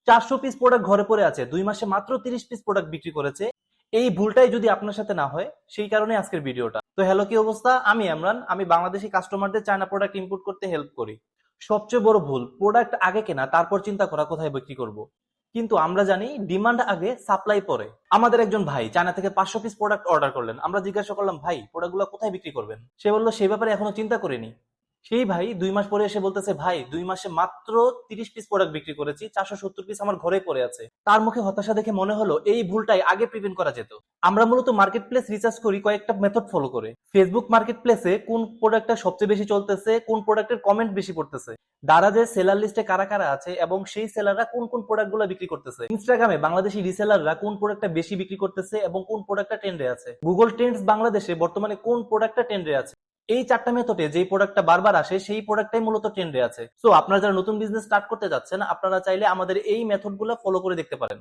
400 piece product ঘরে পড়ে আছে, 2 মাসে মাত্র 30 পিস প্রোডাক্ট বিক্রি করেছে। এই ভুলটাই যদি আপনার সাথে না হয়, সেই কারণে আজকের ভিডিওটা। তো হ্যালো, কি অবস্থা? আমি ইমরান। আমি বাংলাদেশি কাস্টমারদের চায়না প্রোডাক্ট ইম্পোর্ট করতে হেল্প করি। সবচেয়ে বড় ভুল, প্রোডাক্ট আগে কেনা তারপর চিন্তা করা কোথায় বিক্রি করব। কিন্তু আমরা জানি ডিমান্ড আগে, সাপ্লাই পরে। আমাদের একজন ভাই চায়না থেকে 500 পিস প্রোডাক্ট অর্ডার করলেন। আমরা জিজ্ঞাসা করলাম, ভাই প্রোডাক্টগুলো কোথায় বিক্রি করবেন? সে বলল সেই ব্যাপারে এখনো চিন্তা করিনি। সেই ভাই 2 মাস পরে এসে বলতেছে, ভাই 2 মাসে মাত্র 30 পিস প্রোডাক্ট বিক্রি করেছি, 470 পিস আমার ঘরে পড়ে আছে। তার মুখে হতাশা দেখে মনে হলো এই ভুলটাই আগে প্রিভেন্ট করা যেত। আমরা মূলত মার্কেট প্লেস রিসার্চ করি কয়েকটা মেথড ফলো করে। ফেসবুক মার্কেট প্লেসে কোন প্রোডাক্টটা সবচেয়ে বেশি চলতেছে, কোন প্রোডাক্টের কমেন্ট বেশি পড়তেছে, দারাজের সেলার লিস্টে কারা কারা আছে এবং সেই সেলাররা কোন কোন প্রোডাক্ট গুলো বিক্রি করতেছে, ইনস্টাগ্রামে বাংলাদেশি রিসেলাররা কোন প্রোডাক্টটা বেশি বিক্রি করতেছে এবং কোন প্রোডাক্টটা ট্রেন্ডে আছে, গুগল ট্রেন্ডস বাংলাদেশে বর্তমানে কোন প্রোডাক্টটা ট্রেন্ডে আছে। এই 4টা মেথডে যেই প্রোডাক্টটা বারবার আসে সেই প্রোডাক্টটাই মূলত ট্রেন্ডে আছে। সো আপনারা যারা নতুন বিজনেস স্টার্ট করতে যাচ্ছেন, আপনারা চাইলে আমাদের এই মেথডগুলো ফলো করে দেখতে পারেন।